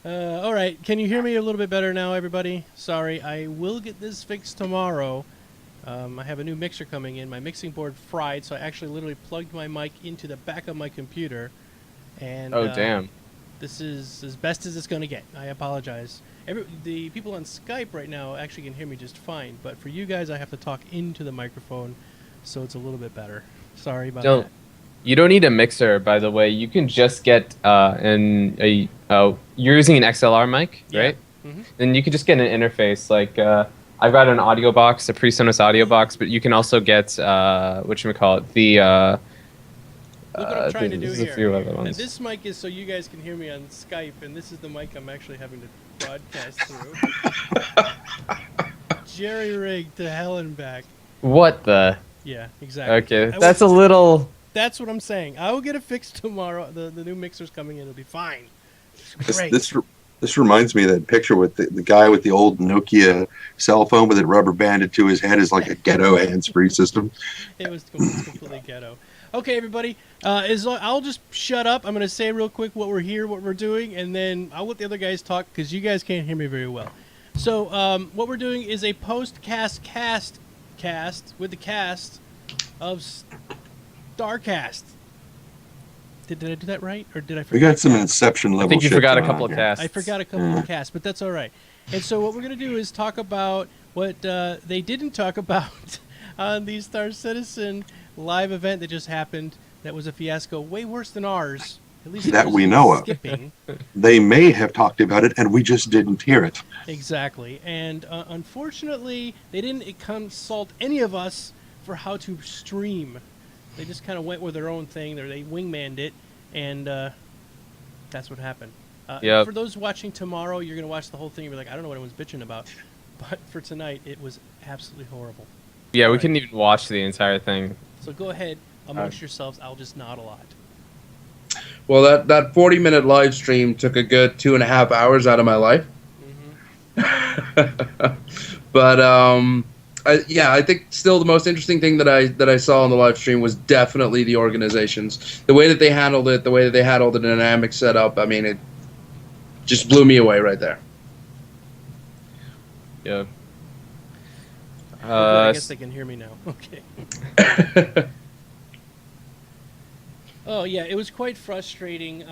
All right, can you hear me a little bit better now, everybody? Sorry, I will get this fixed tomorrow. I have a new mixer coming in. My mixing board fried, so I actually literally plugged my mic into the back of my computer, and Oh, damn. this is as best as it's going to get. I apologize. The people on Skype right now actually can hear me just fine, but for you guys, I have to talk into the microphone, so it's a little bit better. Sorry about Don't that. You don't need a mixer, by the way. You can just get you're using an XLR mic, Yeah. right? Mm-hmm. Then you could just get an interface. Like I've got an audio box, a PreSonus audio box, but you can also get whatchamacallit, Look what I'm trying to do there's a here. few other Now, ones. this mic is so you guys can hear me on Skype, and this is the mic I'm actually having to broadcast through. Jerry rigged to hell and back. What the? Yeah, exactly. Okay, that's a little. That's what I'm saying. I will get it fixed tomorrow. The new mixer's coming in. It'll be fine. It's great. This reminds me of that picture with the guy with the old Nokia cell phone with it rubber banded to his head is like a ghetto hands-free system. It was completely ghetto. Okay, everybody. I'll just shut up. I'm going to say real quick what we're here, what we're doing, and then I'll let the other guys talk because you guys can't hear me very well. So what we're doing is a post-cast cast with the cast of StarCast. Did I do that right, or did I forget? We got some Inception level. I think you shit forgot a going couple on of here. casts. I forgot a couple of casts, but that's all right. And so what we're going to do is talk about what they didn't talk about on the Star Citizen live event that just happened. That was a fiasco, way worse than ours. At least That we know of. skipping. They may have talked about it, and we just didn't hear it. Exactly. And unfortunately, they didn't consult any of us for how to stream. They just kind of went with their own thing. They wingmanned it, and that's what happened. Yep. For those watching tomorrow, you're going to watch the whole thing. You're like, I don't know what everyone's bitching about. But for tonight, it was absolutely horrible. Yeah, we Alright. couldn't even watch the entire thing. So go ahead amongst yourselves. I'll just nod a lot. Well, that 40-minute live stream took a good 2.5 hours out of my life. But I think still the most interesting thing that I saw on the live stream was definitely the organizations, the way that they handled it, the way that they had all the dynamics set up. I mean, it just blew me away right there. Yeah. I guess they can hear me now. Okay. Oh, yeah, it was quite frustrating.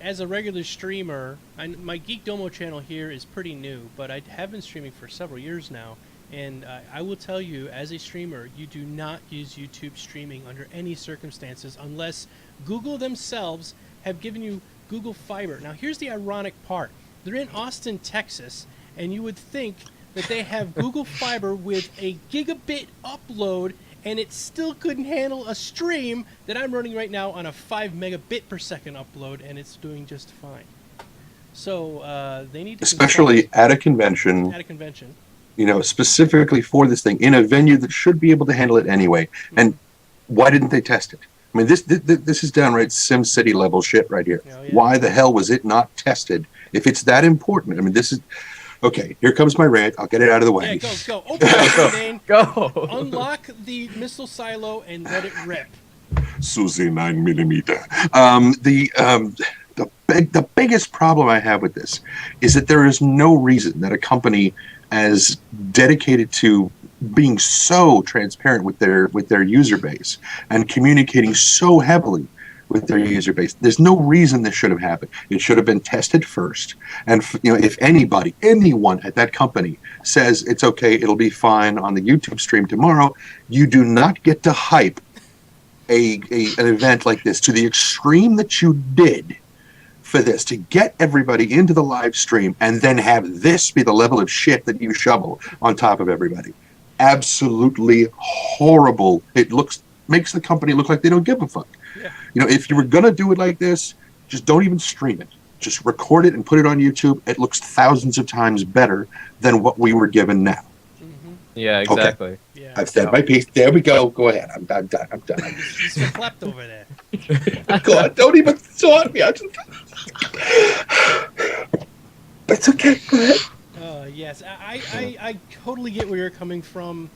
As a regular streamer, my Geekdomo channel here is pretty new, but I have been streaming for several years now. And I will tell you, as a streamer, you do not use YouTube streaming under any circumstances unless Google themselves have given you Google Fiber. Now, here's the ironic part. They're in Austin, Texas, and you would think that they have Google Fiber with a gigabit upload, and it still couldn't handle a stream that I'm running right now on a 5 megabit per second upload, and it's doing just fine. So they need to Especially at a convention. At a convention. You know, specifically for this thing, in a venue that should be able to handle it anyway. And why didn't they test it? I mean, this is downright SimCity level shit right here. Oh, yeah. Why the hell was it not tested? If it's that important, I mean, this is... Okay, here comes my rant. I'll get it out of the way. Yeah, go. Open it, Dane. Go. Unlock the missile silo and let it rip. Susie 9mm. The biggest problem I have with this is that there is no reason that a company as dedicated to being so transparent with their user base and communicating so heavily with their user base, there's no reason this should have happened. It should have been tested first. And if anyone at that company says it's okay, it'll be fine on the YouTube stream tomorrow, you do not get to hype an event like this to the extreme that you did for this, to get everybody into the live stream and then have this be the level of shit that you shovel on top of everybody. Absolutely horrible. It makes the company look like they don't give a fuck. Yeah. You know, if you were going to do it like this, just don't even stream it. Just record it and put it on YouTube. It looks thousands of times better than what we were given now. Yeah, exactly. Okay. Yeah. I've said my piece. There we go. Go ahead. I'm done. He's slept over there. God, don't even start me. It's okay. Go ahead. Yes, I totally get where you're coming from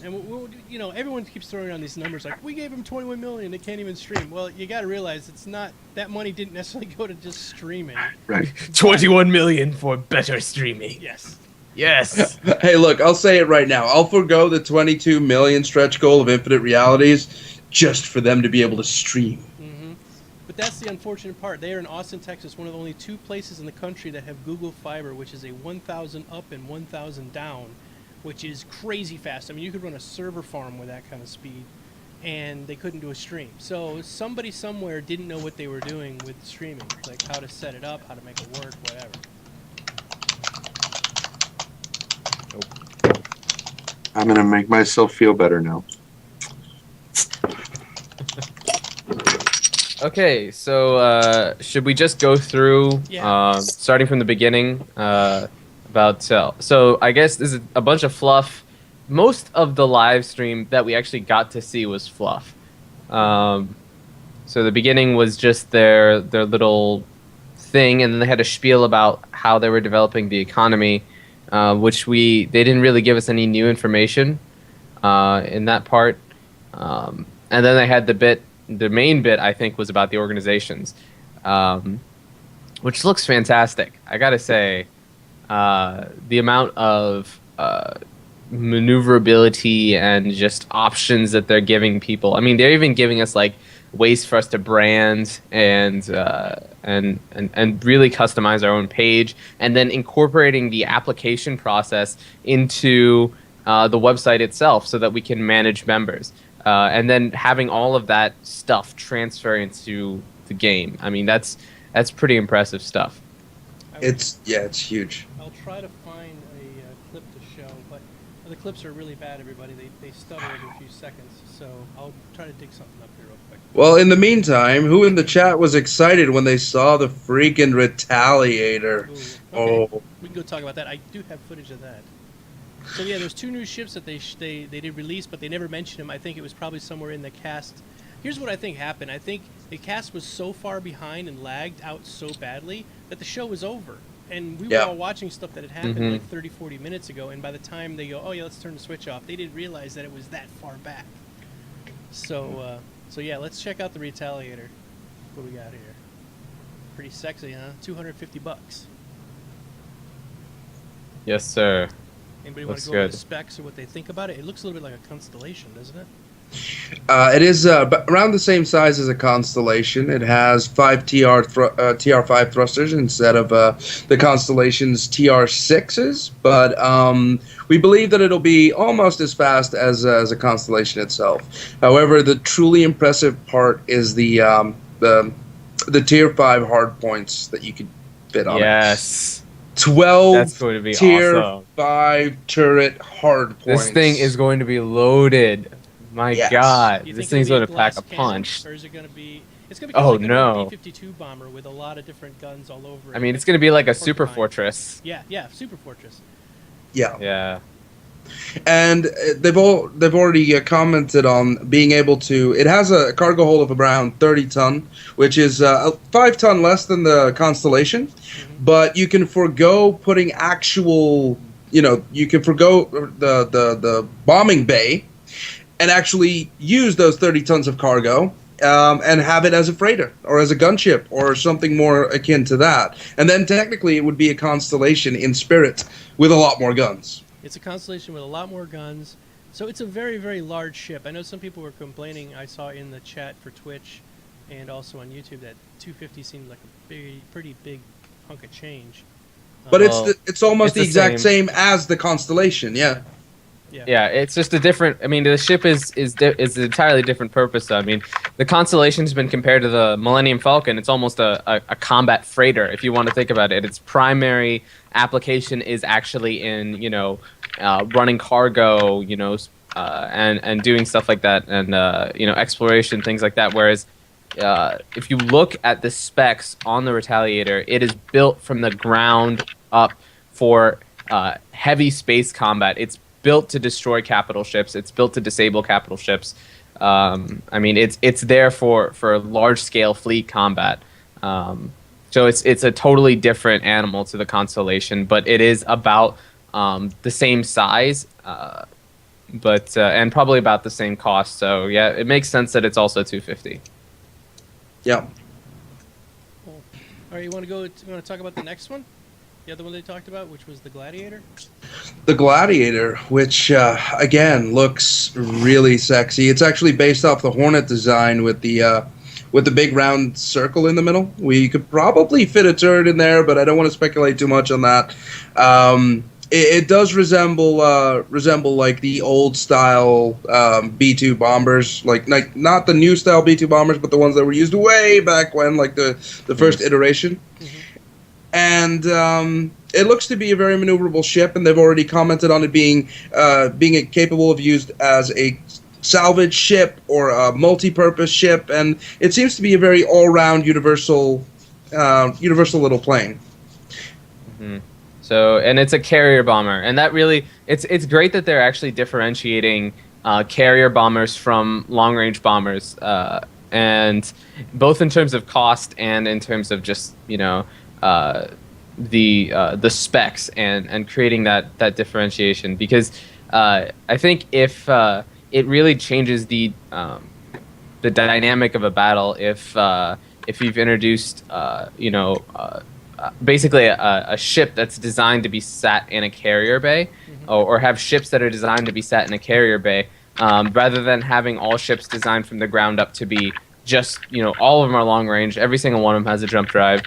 And you know, everyone keeps throwing around these numbers like we gave them 21 million, they can't even stream. Well, you got to realize it's not that money didn't necessarily go to just streaming. Right. 21 million for better streaming. Yes. Yes. Hey, look, I'll say it right now. I'll forgo the 22 million stretch goal of Infinite Realities just for them to be able to stream. Mm-hmm. But that's the unfortunate part. They are in Austin, Texas, one of the only 2 places in the country that have Google Fiber, which is a 1,000 up and 1,000 down, which is crazy fast. I mean, you could run a server farm with that kind of speed, and they couldn't do a stream. So somebody somewhere didn't know what they were doing with streaming, like how to set it up, how to make it work, whatever. I'm gonna make myself feel better now. Okay, so should we just go through, Yeah. starting from the beginning, about so I guess this is a bunch of fluff. Most of the live stream that we actually got to see was fluff. So the beginning was just their little thing, and then they had a spiel about how they were developing the economy, which they didn't really give us any new information in that part. And then they had the main bit, I think, was about the organizations, which looks fantastic. I gotta say, the amount of maneuverability and just options that they're giving people. I mean, they're even giving us like ways for us to brand and really customize our own page, and then incorporating the application process into the website itself so that we can manage members. And then having all of that stuff transfer into the game. I mean, that's pretty impressive stuff. It's huge. I'll try to find a clip to show, but the clips are really bad, everybody. They stutter every few seconds, so I'll try to dig something up here real quick. Well, in the meantime, who in the chat was excited when they saw the freaking Retaliator? Ooh, okay. Oh, We can go talk about that. I do have footage of that. So yeah, there's 2 new ships that they did release, but they never mentioned them. I think it was probably somewhere in the cast. Here's what I think happened. I think the cast was so far behind and lagged out so badly that the show was over. And we were all watching stuff that had happened like 30, 40 minutes ago, and by the time they go, oh yeah, let's turn the switch off, they didn't realize that it was that far back. So, so yeah, let's check out the Retaliator. What we got here? Pretty sexy, huh? $250. Yes, sir. Anybody want Looks to go over good. the specs or what they think about it? It looks a little bit like a constellation, doesn't it? it is around the same size as a Constellation. It has 5 TR5 thrusters instead of the Constellation's TR6s, but we believe that it'll be almost as fast as a Constellation itself. However, the truly impressive part is the Tier 5 hard points that you could fit on it. Yes. 12 That's going to be Tier awesome. 5 turret hard points. This thing is going to be loaded. My Yes. God, You this think thing's it'll going be to pack glass a cannon, punch. Or is it going to be? It's going to be Oh, like no. a B-52 bomber with a lot of different guns all over it. I mean, it's going to be like a super Porcupine. fortress. Yeah, yeah, Super Fortress. Yeah. Yeah. And they've already commented on being able to. It has a cargo hold of around 30 ton, which is 5 ton less than the Constellation. But you can forgo putting actual. You can forgo the bombing bay, and actually use those 30 tons of cargo. And have it as a freighter or as a gunship or something more akin to that. And then technically it would be a Constellation in spirit with a lot more guns. It's a Constellation with a lot more guns. So it's a very, very large ship. I know some people were complaining, I saw in the chat for Twitch and also on YouTube, that 250 seemed like a pretty big hunk of change. But Well, it's almost it's the the exact same. same as the Constellation, yeah. Yeah, it's just a different. I mean, the ship is an entirely different purpose. Though. I mean, the Constellation's been compared to the Millennium Falcon. It's almost a combat freighter, if you want to think about it. Its primary application is actually in running cargo, and doing stuff like that, and exploration, things like that. Whereas if you look at the specs on the Retaliator, it is built from the ground up for heavy space combat. It's built to destroy capital ships. It's built to disable capital ships. I mean, it's there for large scale fleet combat. So it's a totally different animal to the Constellation, but it is about the same size. but and probably about the same cost. So yeah, it makes sense that it's also 250. Yeah. Cool. All right, you want to talk about the next one? The other one they talked about, which was the Gladiator? The Gladiator, which again looks really sexy. It's actually based off the Hornet design with the big round circle in the middle. We could probably fit a turret in there, but I don't want to speculate too much on that. It does resemble like the old style B-2 bombers, like not the new style B-2 bombers, but the ones that were used way back when, like the first iteration. Mm-hmm. And it looks to be a very maneuverable ship, and they've already commented on it being capable of used as a salvage ship or a multi-purpose ship, and it seems to be a very all-round universal little plane. Mm-hmm. So, and it's a carrier bomber, and that really, it's great that they're actually differentiating carrier bombers from long-range bombers, and both in terms of cost and in terms of just the specs and creating that differentiation, because I think if it really changes the dynamic of a battle if you've introduced basically a ship that's designed to be sat in a carrier bay, or have ships that are designed to be sat in a carrier bay, rather than having all ships designed from the ground up to be just, all of them are long range, every single one of them has a jump drive,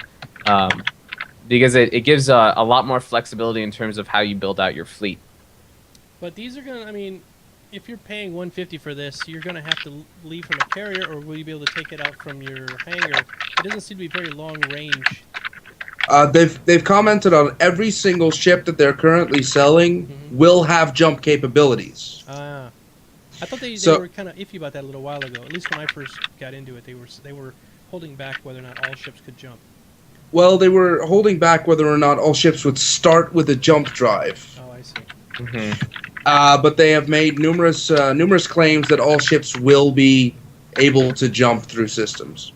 because it gives a lot more flexibility in terms of how you build out your fleet. But these are going to, if you're paying $150 for this, you're going to have to leave from a carrier, or will you be able to take it out from your hangar? It doesn't seem to be very long range. They've commented on every single ship that they're currently selling will have jump capabilities. I thought they were kind of iffy about that a little while ago. At least when I first got into it, they were holding back whether or not all ships could jump. Well, they were holding back whether or not all ships would start with a jump drive. Oh, I see. But they have made numerous claims that all ships will be able to jump through systems.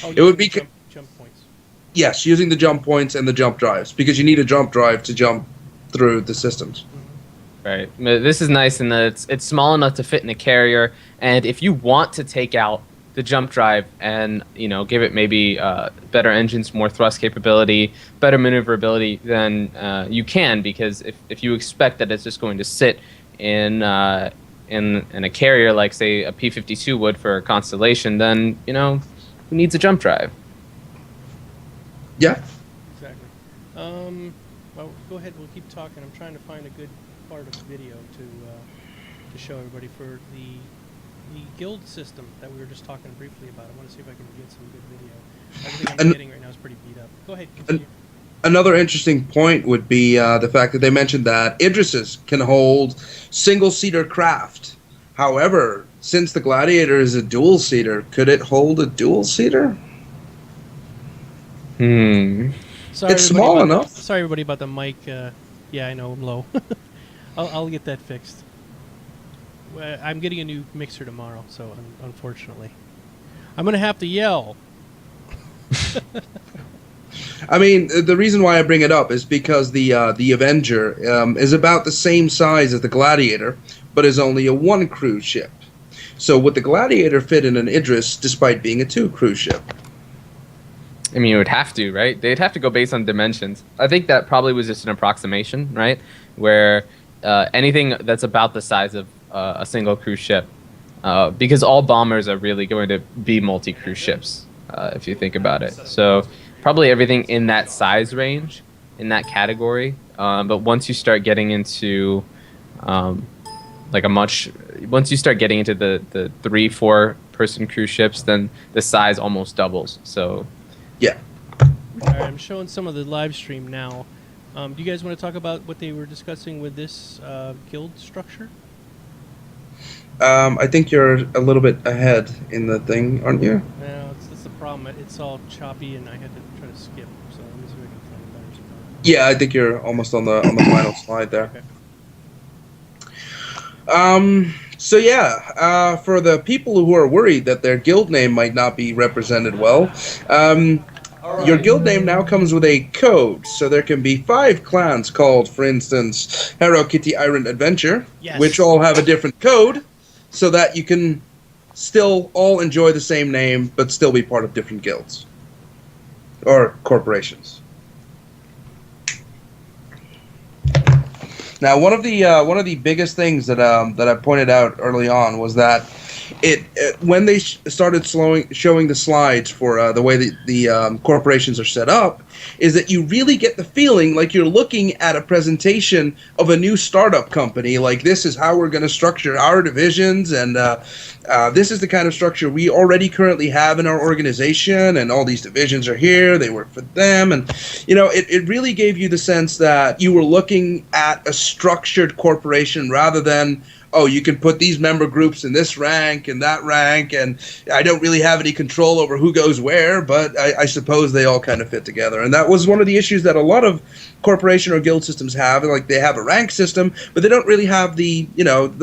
Oh, it would be jump points. Yes, using the jump points and the jump drives, because you need a jump drive to jump through the systems. Right. This is nice in that it's small enough to fit in a carrier, and if you want to take out the jump drive and give it maybe better engines, more thrust capability, better maneuverability, then you can, because if you expect that it's just going to sit in a carrier like, say, a P-52 would for a Constellation, then who needs a jump drive? Yeah. Exactly. Well, go ahead. We'll keep talking. I'm trying to find a good part of the video to show everybody for the guild system that we were just talking briefly about. I want to see if I can get some good video. Everything I'm getting right now is pretty beat up. Go ahead, continue. Another interesting point would be the fact that they mentioned that Idrises can hold single-seater craft. However, since the Gladiator is a dual-seater, could it hold a dual-seater? Sorry, it's small enough. Sorry, everybody, about the mic. Yeah, I know I'm low. I'll get that fixed. I'm getting a new mixer tomorrow, so unfortunately, I'm gonna have to yell. The reason why I bring it up is because the Avenger is about the same size as the Gladiator, but is only a one crew ship. So would the Gladiator fit in an Idris despite being a two crew ship? It would have to, right? They'd have to go based on dimensions. I think that probably was just an approximation, right? Where anything that's about the size of a single cruise ship, because all bombers are really going to be multi-cruise ships, if you think about it. So probably everything in that size range, in that category. But once you start getting into once you start getting into the 3-4 person cruise ships, then the size almost doubles. So yeah. All right, I'm showing some of the live stream now. Do you guys want to talk about what they were discussing with this guild structure? I think you're a little bit ahead in the thing, aren't you? No, that's the problem. It's all choppy, and I had to try to skip. So let me see if I can find a better spot. Yeah, I think you're almost on the final slide there. Okay. So yeah, for the people who are worried that their guild name might not be represented well, Your guild name now comes with a code, so there can be 5 clans called, for instance, Hero Kitty Iron Adventure, Yes. which all have a different code, so that you can still all enjoy the same name, but still be part of different guilds or corporations. Now, one of the biggest things that I pointed out early on was that when they started showing the slides for the way that the corporations are set up, is that you really get the feeling like you're looking at a presentation of a new startup company. Like, this is how we're going to structure our divisions, and this is the kind of structure we already currently have in our organization, and all these divisions are here, they work for them, and it really gave you the sense that you were looking at a structured corporation rather than, oh, you can put these member groups in this rank and that rank, and I don't really have any control over who goes where, but I suppose they all kind of fit together. And that was one of the issues that a lot of corporation or guild systems have. Like, they have a rank system, but they don't really have the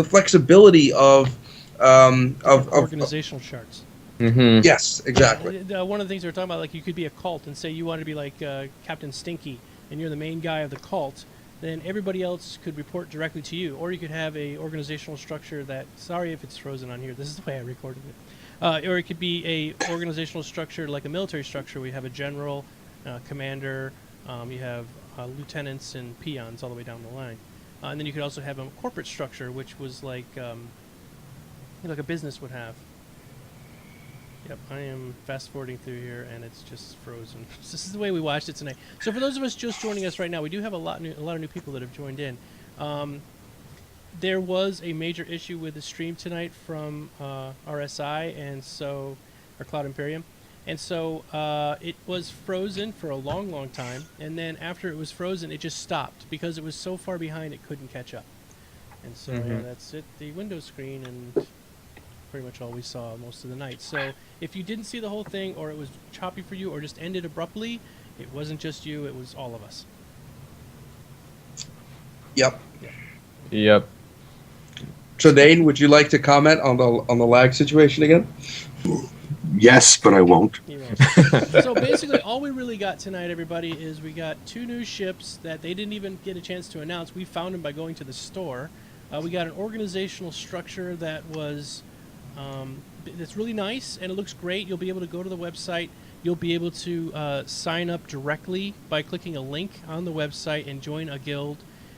flexibility of organizational charts. Mm-hmm. Yes, exactly. One of the things we were talking about, like, you could be a cult and say you want to be like Captain Stinky, and you're the main guy of the cult. Then everybody else could report directly to you, or you could have a organizational structure that, sorry if it's frozen on here, this is the way I recorded it, or it could be a organizational structure like a military structure. We have a general, commander, you have lieutenants and peons all the way down the line, and then you could also have a corporate structure, which was like a business would have. Yep, I am fast forwarding through here, and it's just frozen. This is the way we watched it tonight. So for those of us just joining us right now, we do have a lot of new people that have joined in. There was a major issue with the stream tonight from RSI, and so our Cloud Imperium, and so it was frozen for a long, long time, and then after it was frozen, it just stopped because it was so far behind it couldn't catch up. And so yeah, that's it. The window screen and pretty much all we saw most of the night. So if you didn't see the whole thing, or it was choppy for you, or just ended abruptly, it wasn't just you, it was all of us. Yep. Yep. Tradaine, would you like to comment on the lag situation again? Yes, but I won't. So basically, all we really got tonight, everybody, is we got 2 new ships that they didn't even get a chance to announce. We found them by going to the store. We got an organizational structure that was that's really nice, and it looks great. You'll be able to go to the website. You'll be able to sign up directly by clicking a link on the website and join a guild,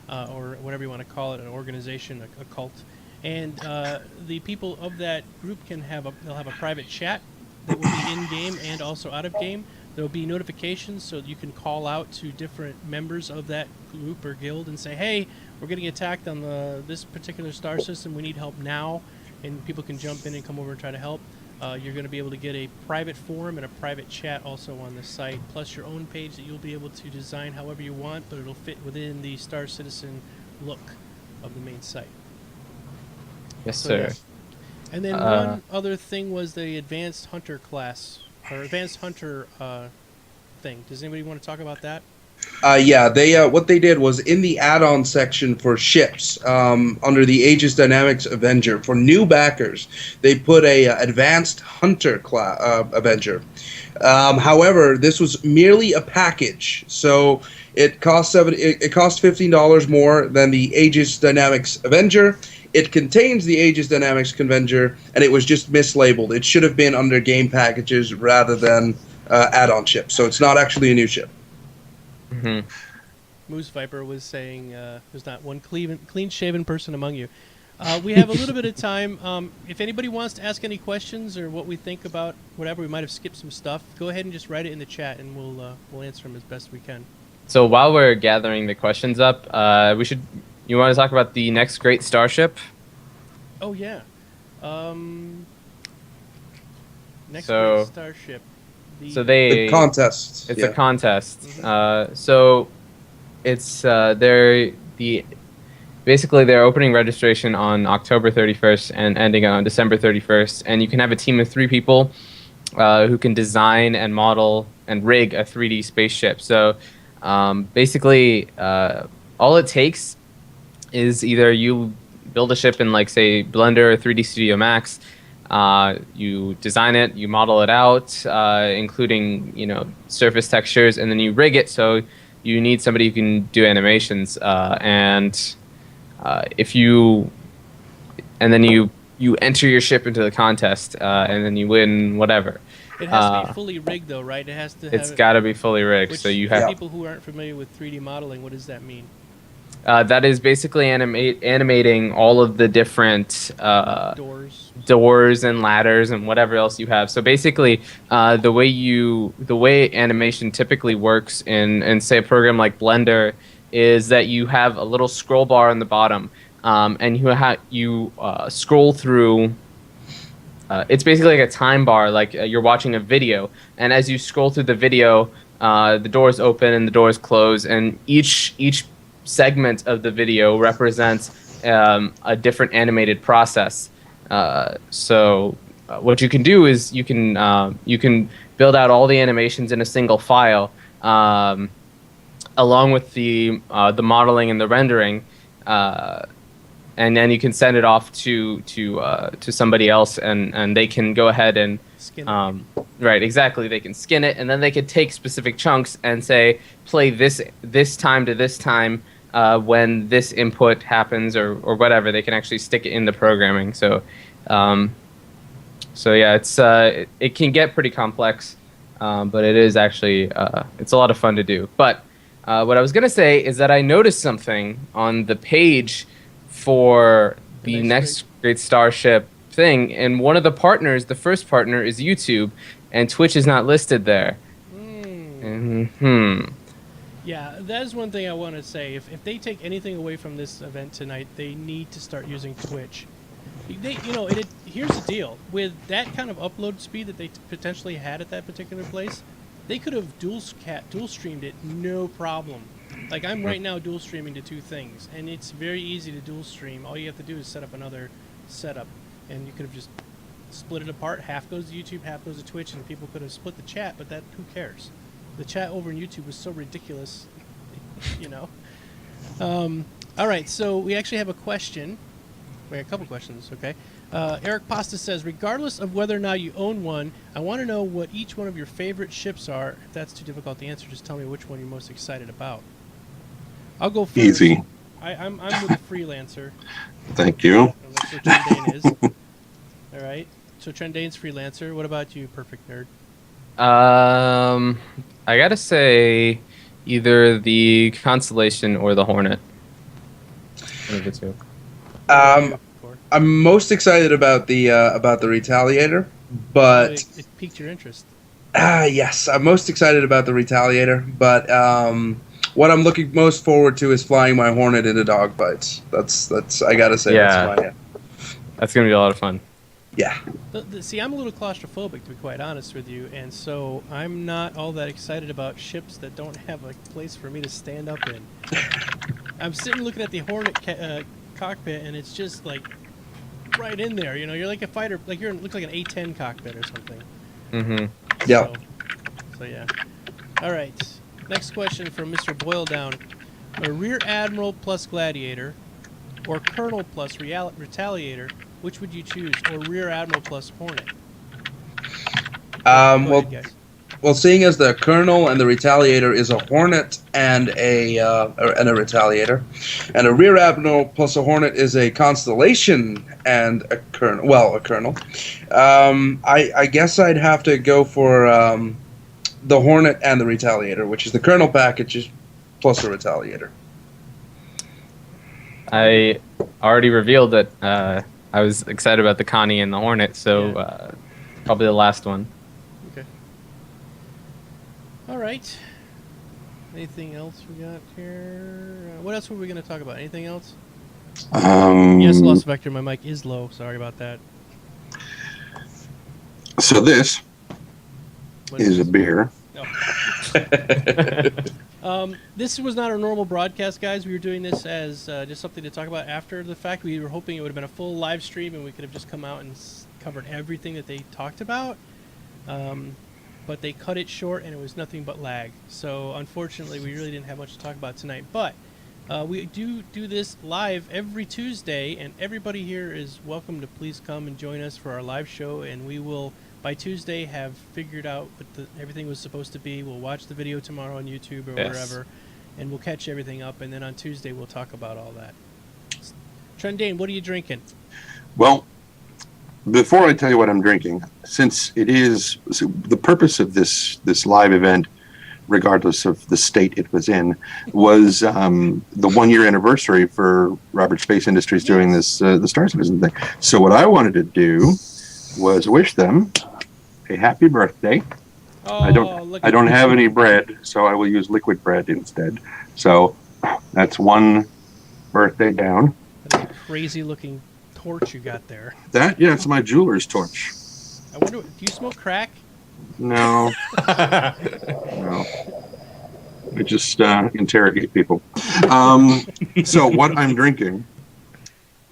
or whatever you want to call it, an organization, a cult. And the people of that group they'll have a private chat that will be in game and also out of game. There will be notifications, so you can call out to different members of that group or guild and say, "Hey, we're getting attacked on this particular star system. We need help now." And people can jump in and come over and try to help. You're going to be able to get a private forum and a private chat also on the site, plus your own page that you'll be able to design however you want, but it'll fit within the Star Citizen look of the main site. Yes, sir. Yeah. And then one other thing was the Advanced Hunter class, or Advanced Hunter thing. Does anybody want to talk about that? Yeah, they what they did was in the add-on section for ships, under the Aegis Dynamics Avenger, for new backers, they put a Advanced Hunter Avenger. However, this was merely a package, so it cost $15 more than the Aegis Dynamics Avenger. It contains the Aegis Dynamics Avenger, and it was just mislabeled. It should have been under game packages rather than add-on ships, so it's not actually a new ship. Mm-hmm. Moose Viper was saying there's not one clean-shaven person among you. We have a little bit of time. If anybody wants to ask any questions or what we think about whatever, we might have skipped some stuff, go ahead and just write it in the chat, and we'll answer them as best we can. So while we're gathering the questions up, you want to talk about the next great starship? Oh, yeah. Next So- great starship. The contest. It's yeah. a contest. Mm-hmm. So it's basically they're opening registration on October 31st and ending on December 31st, and you can have a team of 3 people who can design and model and rig a 3D spaceship. So basically, all it takes is either you build a ship in, like, say, Blender or 3D Studio Max, You design it, you model it out, including surface textures, and then you rig it. So you need somebody who can do animations, and if you and then you enter your ship into the contest, and then you win whatever. It has to be fully rigged, though, right? It has to. It's got to be fully rigged. Which, so you for have people who aren't familiar with 3D modeling, what does that mean? that is basically animating all of the different doors and ladders and whatever else you have. So basically, the way animation typically works in say a program like Blender is that you have a little scroll bar on the bottom, and you scroll through. It's basically like a time bar, like you're watching a video, and as you scroll through the video, the doors open and the doors close, and each segment of the video represents a different animated process. So what you can do is you can build out all the animations in a single file, along with the modeling and the rendering, and then you can send it off to somebody else, and they can go ahead and skin it. Right, exactly. They can skin it, and then they can take specific chunks and say play this time to this time. When this input happens or whatever, they can actually stick it in the programming. So yeah, it can get pretty complex, but it is actually it's a lot of fun to do. But what I was gonna say is that I noticed something on the page for the next Great Starship thing, and one of the partners, the first partner, is YouTube, and Twitch is not listed there. Yeah, that is one thing I want to say. If they take anything away from this event tonight, they need to start using Twitch. Here's the deal. With that kind of upload speed that they potentially had at that particular place, they could have dual streamed it, no problem. Like, I'm right now dual streaming to two things, and it's very easy to dual stream. All you have to do is set up another setup, and you could have just split it apart. Half goes to YouTube, half goes to Twitch, and people could have split the chat, but who cares? The chat over on YouTube was so ridiculous, All right, so we actually have a question. We have a couple questions, okay? Eric Pasta says, regardless of whether or not you own one, I want to know what each one of your favorite ships are. If that's too difficult to answer, just tell me which one you're most excited about. I'll go first. Easy. I'm with the Freelancer. Thank you. That's what Trendane is. All right. So Trendane's Freelancer. What about you, Perfect Nerd? I gotta say, either the Constellation or the Hornet. One of the two. I'm most excited about the Retaliator, but it piqued your interest. Yes, I'm most excited about the Retaliator, but what I'm looking most forward to is flying my Hornet into dogfights. That's I gotta say, yeah. That's gonna be a lot of fun. Yeah. See, I'm a little claustrophobic, to be quite honest with you, and so I'm not all that excited about ships that don't have a place for me to stand up in. I'm sitting looking at the Hornet cockpit, and it's just like right in there. You're like a fighter, like looks like an A-10 cockpit or something. Mm-hmm. Yeah. So yeah. All right. Next question from Mr. Boil Down: a Rear Admiral plus Gladiator, or Colonel plus Retaliator? Which would you choose, or Rear Admiral plus Hornet? Well, seeing as the Colonel and the Retaliator is a Hornet and a Retaliator, and a Rear Admiral plus a Hornet is a Constellation and a Colonel. Well, a Colonel. I guess I'd have to go for the Hornet and the Retaliator, which is the Colonel package plus a Retaliator. I already revealed that I was excited about the Connie and the Hornet, so probably the last one. Okay. All right. Anything else we got here? What else were we going to talk about? Anything else? Yes, Lost Vector, my mic is low. Sorry about that. So this is a beer. Oh. This was not our normal broadcast, guys. We were doing this as just something to talk about after the fact. We were hoping it would have been a full live stream and we could have just come out and covered everything that they talked about. But they cut it short and it was nothing but lag. So unfortunately, we really didn't have much to talk about tonight. But We do this live every Tuesday, and everybody here is welcome to please come and join us for our live show, and we will, by Tuesday, have figured out what everything was supposed to be. We'll watch the video tomorrow on YouTube or wherever, and we'll catch everything up, and then on Tuesday we'll talk about all that. Trendane, what are you drinking? Well, before I tell you what I'm drinking, since it is the purpose of this live event, regardless of the state it was in, was the 1 year anniversary for Robert Space Industries doing this the Star Citizen thing. So what I wanted to do was wish them a happy birthday. Oh, I don't have any bread, so I will use liquid bread instead. So that's one birthday down. That's a crazy looking torch you got there. It's my jeweler's torch. I wonder, do you smoke crack? No. No. I just interrogate people. So what I'm drinking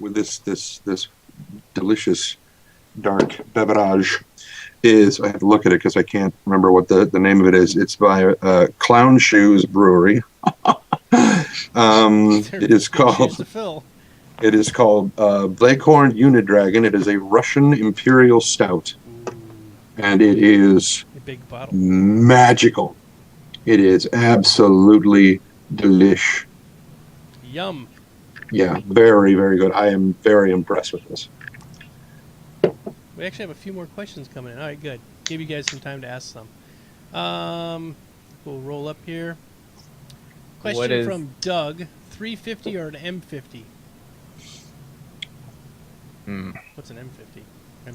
with this delicious dark beverage is, I have to look at it because I can't remember what the name of it is. It's by Clown Shoes Brewery. It is called Blackhorn Unidragon. It is a Russian Imperial Stout. And it is a big bottle. Magical. It is absolutely delish. Yum. Yeah, very, very good. I am very impressed with this. We actually have a few more questions coming in. All right, good. Give you guys some time to ask some. We'll roll up here. Question from Doug: 350 or an M50? What's an M50?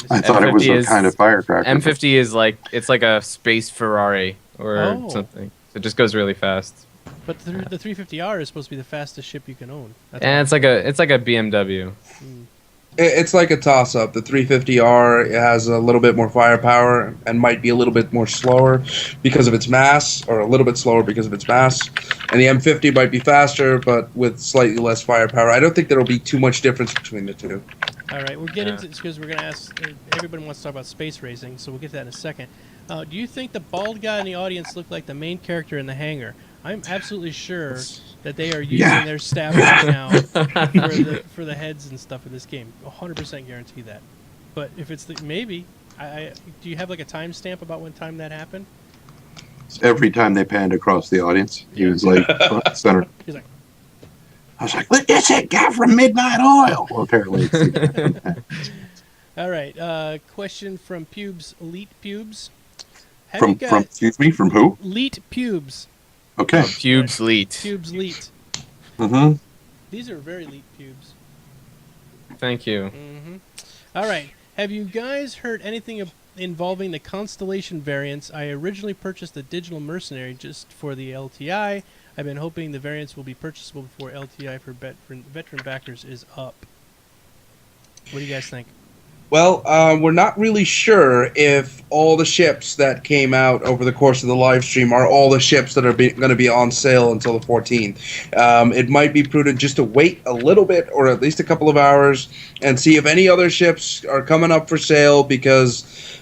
I thought it was a kind of firecracker. M50 is it's like a space Ferrari or something. So it just goes really fast. But the 350R is supposed to be the fastest ship you can own. And it's like a BMW. It's like a toss-up. The 350R has a little bit more firepower and might be a little bit more slower because of its mass, or a little bit slower because of its mass. And the M50 might be faster, but with slightly less firepower. I don't think there will be too much difference between the two. All right, we'll get into this because we're going to ask. Everybody wants to talk about space racing, so we'll get to that in a second. Do you think the bald guy in the audience looked like the main character in the hangar? I'm absolutely sure that they are using their staff right now for the heads and stuff of this game. 100% guarantee that. But if it's maybe, do you have like a timestamp about when time that happened? Every time they panned across the audience, he was like front and center. He's like, I was like, look, it's that guy from Midnight Oil. Well, apparently it's all right. Question from Pubes, Elite Pubes. From who? Elite Pubes. Okay. Pubes Leet. Pubes Elite. Mm-hmm. These are very elite pubes. Thank you. Mm-hmm. All right. Have you guys heard anything involving the Constellation variants? I originally purchased the Digital Mercenary just for the LTI. I've been hoping the variants will be purchasable before LTI for veteran backers is up. What do you guys think? Well, we're not really sure if all the ships that came out over the course of the live stream are all the ships that are going to be on sale until the 14th. It might be prudent just to wait a little bit, or at least a couple of hours, and see if any other ships are coming up for sale, because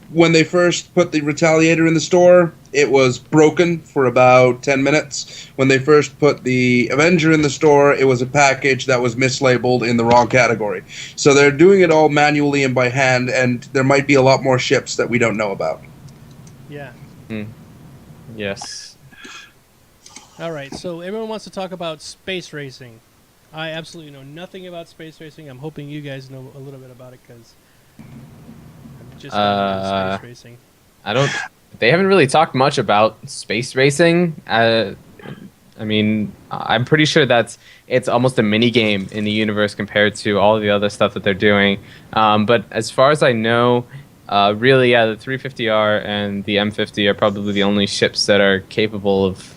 when they first put the Retaliator in the store, it was broken for about 10 minutes. When they first put the Avenger in the store, it was a package that was mislabeled in the wrong category. So they're doing it all manually and by hand, and there might be a lot more ships that we don't know about. Yeah. Yes. All right, so everyone wants to talk about space racing. I absolutely know nothing about space racing. I'm hoping you guys know a little bit about it, because I'm just space racing. They haven't really talked much about space racing. I mean, I'm pretty sure it's almost a mini game in the universe compared to all the other stuff that they're doing. But as far as I know, really, the 350R and the M50 are probably the only ships that are capable of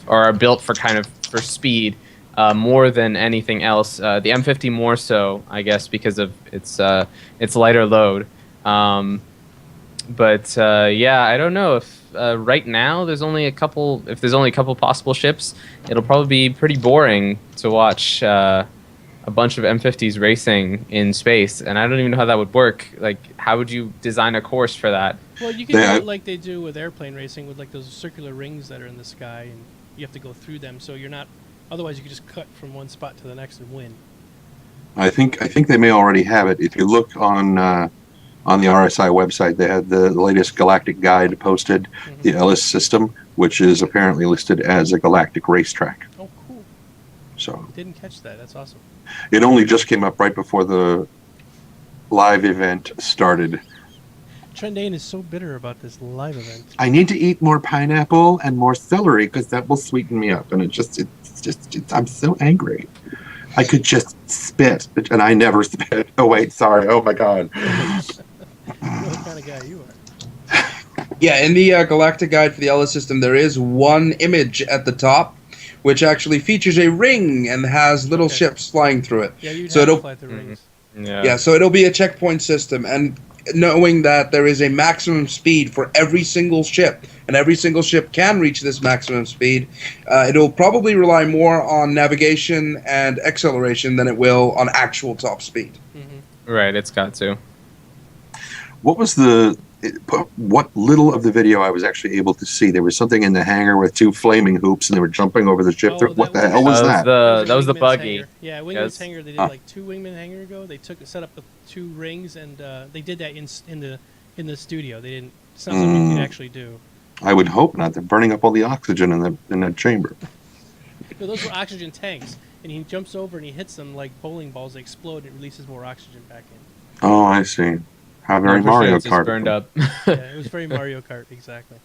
or are built for for speed more than anything else. The M50 more so, I guess, because of its lighter load. But I don't know if right now there's only a couple. If there's only a couple possible ships, it'll probably be pretty boring to watch a bunch of M50s racing in space. And I don't even know how that would work. Like, how would you design a course for that? Well, you can do it like they do with airplane racing, with like those circular rings that are in the sky, and you have to go through them. So you're not Otherwise, you could just cut from one spot to the next and win. I think they may already have it. If you look on the RSI website, they had the latest galactic guide posted, the Ellis system, which is apparently listed as a galactic racetrack. Oh, cool. So Didn't catch that. That's awesome. it only just came up right before the live event started. Trendane is so bitter about this live event. I need to eat more pineapple and more celery because that will sweeten me up. And I'm so angry. I could just spit, and I never spit. Oh, wait, sorry. Oh, my God. You know what kind of guy you are. Yeah, in the Galactic Guide for the Ellis system, there is one image at the top, which actually features a ring and has little ships flying through it. Yeah, you'd So have to it'll- fly through rings. Yeah, so it'll be a checkpoint system, and knowing that there is a maximum speed for every single ship, and every single ship can reach this maximum speed, it'll probably rely more on navigation and acceleration than it will on actual top speed. Right, it's got to. What little of the video I was actually able to see? There was something in the hangar with two flaming hoops, and they were jumping over the ship. Oh, What that the hell was that? That was the Wingman's buggy. hangar. Yeah, Wingman's Yes. hangar. They did like 2 Wingman hangar ago. They set up the 2 rings, and they did that in the studio. They didn't. It's not something you could actually do. I would hope not. They're burning up all the oxygen in that chamber. No, those were oxygen tanks, and he jumps over and he hits them like bowling balls. They explode and it releases more oxygen back in. Oh, I see. How very Mario It's Kart. burned up. Yeah, it was very Mario Kart, exactly.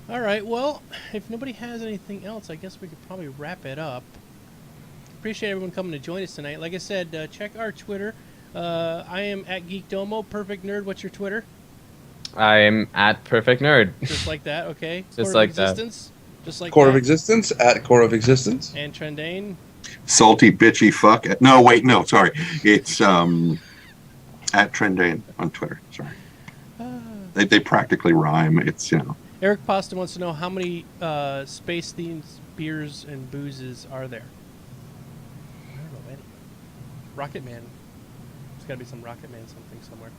All right, well, if nobody has anything else, I guess we could probably wrap it up. Appreciate everyone coming to join us tonight. Like I said, check our Twitter. I am at Geekdomo. Perfect Nerd, what's your Twitter? I'm at Perfect Nerd. Just like that, okay? Just Core of like that. Existence, just like Core that. of Existence, at Core of Existence. And Trendane. Salty, bitchy fuck. No, wait, no, sorry. It's at Trendane on Twitter. Sorry. They practically rhyme. It's, Eric Pasta wants to know how many space-themed beers and boozes are there? I don't know any. Rocket Man. There's got to be some Rocket Man something somewhere.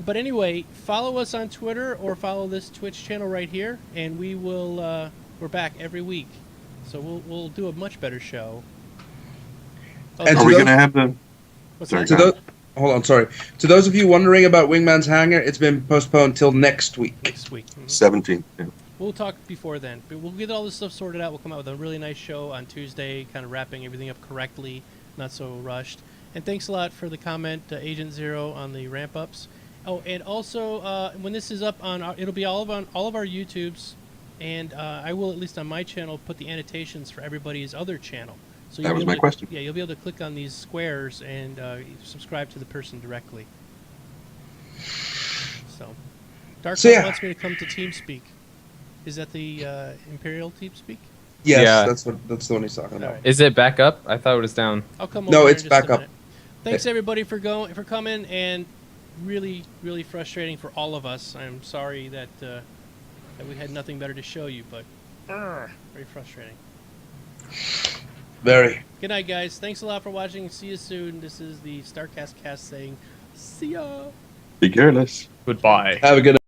But anyway, follow us on Twitter or follow this Twitch channel right here, and we will. We're back every week, so we'll do a much better show. And are we going to have the... What's Sorry, that? go ahead. Hold on, sorry. To those of you wondering about Wingman's hangar, it's been postponed till next week. Next week. 17th. Yeah. We'll talk before then. But we'll get all this stuff sorted out. We'll come out with a really nice show on Tuesday, kind of wrapping everything up correctly, not so rushed. And thanks a lot for the comment, Agent Zero, on the ramp-ups. Oh, and also, when this is up on, it'll be all of our YouTubes, and I will, at least on my channel, put the annotations for everybody's other channel. So That you'll was be my able to- question. Yeah, you'll be able to click on these squares and subscribe to the person directly. So, Dark So, yeah. wants me to come to TeamSpeak. Is that the Imperial TeamSpeak? Yes, Yeah. that's the one he's talking All about. right. Is it back up? I thought it was down. I'll come No, over there it's in just a back up. minute. Thanks everybody for coming, and really, really frustrating for all of us. I'm sorry that we had nothing better to show you, but very frustrating. Very. Good night, guys. Thanks a lot for watching. See you soon. This is the StarCast cast saying, see ya. Be careless. Goodbye. Have a good